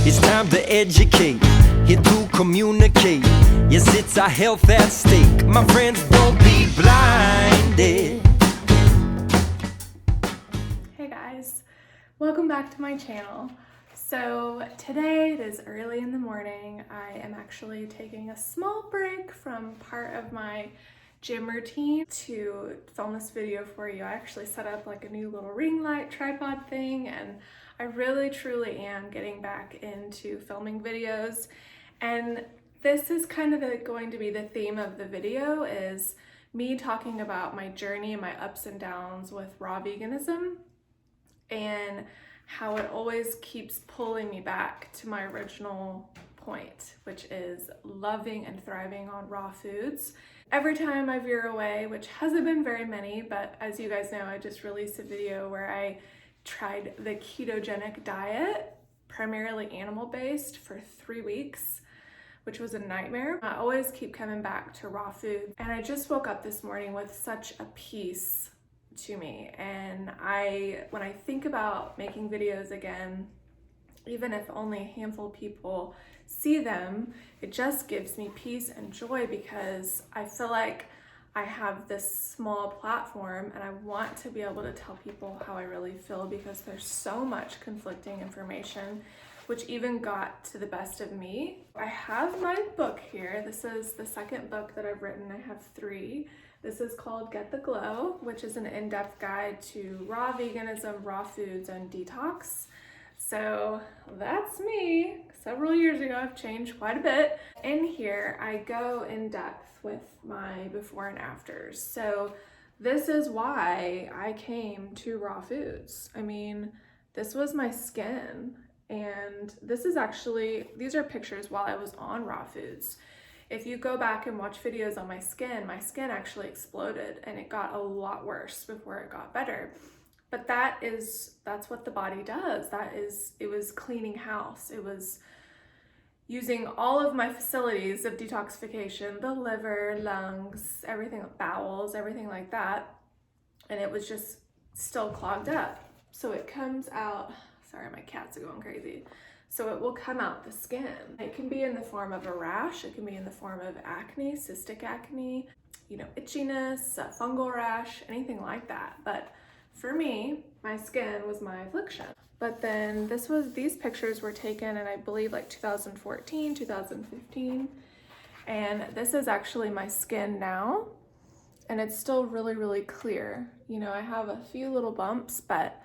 It's time to educate, here to communicate. Yes, it's our health at stake. My friends, don't be blinded. Hey guys, welcome back to my channel. So today it is early in the morning. I am actually taking a small break from part of my gym routine to film this video for you. I actually set up like a new little ring light tripod thing, and I really truly am getting back into filming videos. And this is kind of going to be the theme of the video, is me talking about my journey and my ups and downs with raw veganism, and how it always keeps pulling me back to my original point, which is loving and thriving on raw foods. Every time I veer away, which hasn't been very many, but as you guys know, I just released a video where I tried the ketogenic diet, primarily animal-based, for 3 weeks, which was a nightmare. I always keep coming back to raw food. And I just woke up this morning with such a peace to me. And when I think about making videos again, even if only a handful of people see them, it just gives me peace and joy, because I feel like I have this small platform and I want to be able to tell people how I really feel, because there's so much conflicting information, which even got to the best of me. I have my book here. This is the second book that I've written. I have 3. This is called Get the Glow, which is an in-depth guide to raw veganism, raw foods, and detox. So that's me. Several years ago, I've changed quite a bit. In here, I go in depth with my before and afters. So this is why I came to raw foods. I mean, this was my skin. And this is actually, these are pictures while I was on raw foods. If you go back and watch videos on my skin actually exploded, and it got a lot worse before it got better. But that's what the body does. It was cleaning house. It was using all of my facilities of detoxification, the liver, lungs, everything, bowels, everything like that. And it was just still clogged up. So it comes out, sorry, my cats are going crazy. So it will come out the skin. It can be in the form of a rash. It can be in the form of acne, cystic acne, itchiness, a fungal rash, anything like that. But for me, my skin was my affliction. But then these pictures were taken in, I believe, like 2014, 2015. And this is actually my skin now. And it's still really, really clear. I have a few little bumps, but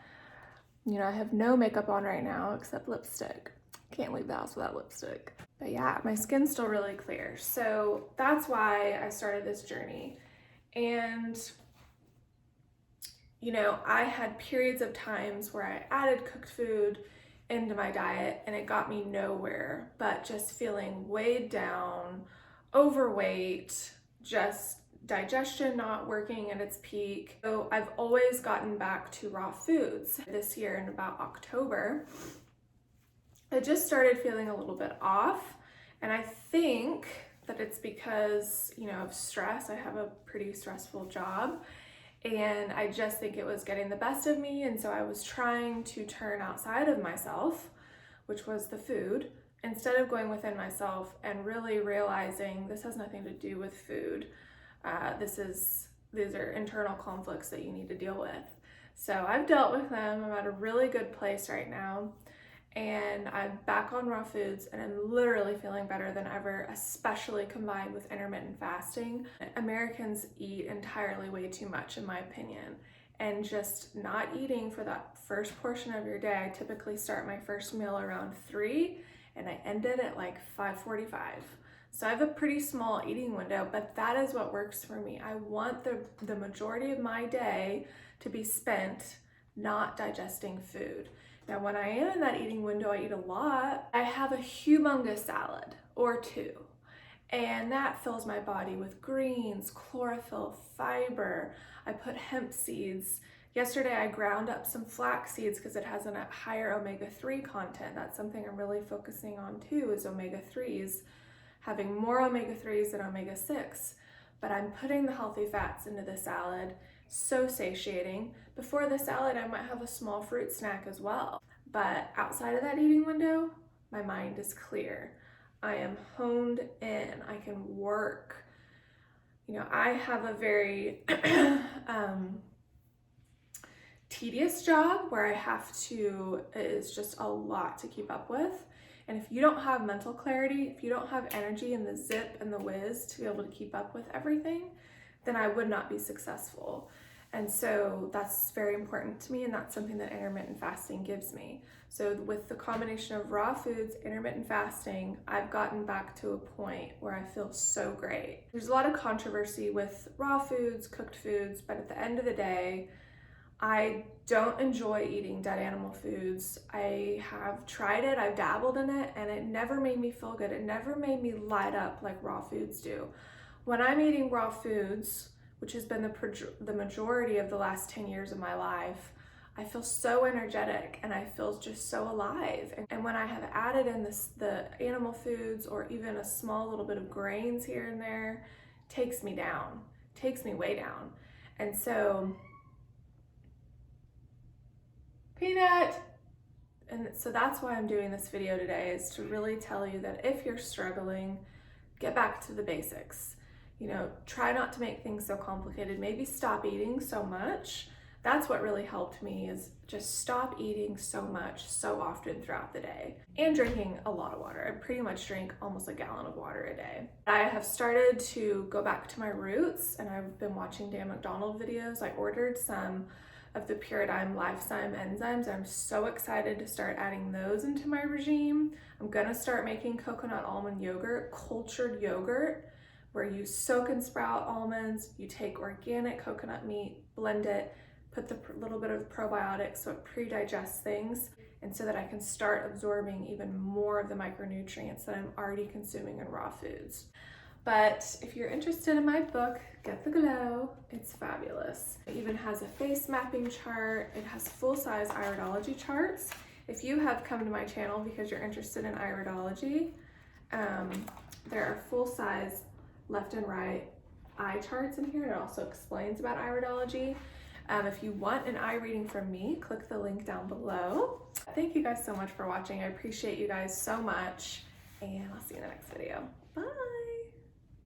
I have no makeup on right now except lipstick. Can't leave the house without lipstick. But yeah, my skin's still really clear. So that's why I started this journey. And I had periods of times where I added cooked food into my diet and it got me nowhere, but just feeling weighed down, overweight, just digestion not working at its peak. So I've always gotten back to raw foods. This year in about October, I just started feeling a little bit off. And I think that it's because, of stress. I have a pretty stressful job. And I just think it was getting the best of me. And so I was trying to turn outside of myself, which was the food, instead of going within myself and really realizing this has nothing to do with food. These are internal conflicts that you need to deal with. So I've dealt with them. I'm at a really good place right now. And I'm back on raw foods and I'm literally feeling better than ever, especially combined with intermittent fasting. Americans eat entirely way too much, in my opinion. And just not eating for that first portion of your day. I typically start my first meal around 3 and I end it at like 5:45. So I have a pretty small eating window, but that is what works for me. I want the majority of my day to be spent not digesting food. Now, when I am in that eating window, I eat a lot. I have a humongous salad or 2, and that fills my body with greens, chlorophyll, fiber. I put hemp seeds. Yesterday, I ground up some flax seeds because it has a higher omega-3 content. That's something I'm really focusing on too, is omega-3s, having more omega-3s than omega-6. But I'm putting the healthy fats into the salad. So satiating. Before the salad, I might have a small fruit snack as well. But outside of that eating window, My mind is clear. I am honed in. I can work. You know, I have a very tedious job where I have to, it's just a lot to keep up with. And if you don't have mental clarity, if you don't have energy and the zip and the whiz to be able to keep up with everything, then I would not be successful. And so that's very important to me, and that's something that intermittent fasting gives me. So with the combination of raw foods, intermittent fasting, I've gotten back to a point where I feel so great. There's a lot of controversy with raw foods, cooked foods, but at the end of the day, I don't enjoy eating dead animal foods. I have tried it, I've dabbled in it, and it never made me feel good. It never made me light up like raw foods do. When I'm eating raw foods, which has been the majority of the last 10 years of my life, I feel so energetic and I feel just so alive. And when I have added in the animal foods or even a small little bit of grains here and there, takes me down, takes me way down. And so, Peanut! And so that's why I'm doing this video today, is to really tell you that if you're struggling, get back to the basics. You know, try not to make things so complicated. Maybe stop eating so much. That's what really helped me, is just stop eating so much so often throughout the day, and drinking a lot of water. I pretty much drink almost a gallon of water a day. I have started to go back to my roots, and I've been watching Dan McDonald videos. I ordered some of the Puradyme Lifetime enzymes. I'm so excited to start adding those into my regime. I'm gonna start making coconut almond yogurt, cultured yogurt, where you soak and sprout almonds, you take organic coconut meat, blend it, put the little bit of probiotics so it pre-digests things, and so that I can start absorbing even more of the micronutrients that I'm already consuming in raw foods. But if you're interested in my book, Get the Glow, it's fabulous. It even has a face mapping chart. It has full-size iridology charts. If you have come to my channel because you're interested in iridology, there are full-size left and right eye charts in here. It also explains about iridology. If you want an eye reading from me, click the link down below. Thank you guys so much for watching. I appreciate you guys so much, and I'll see you in the next video.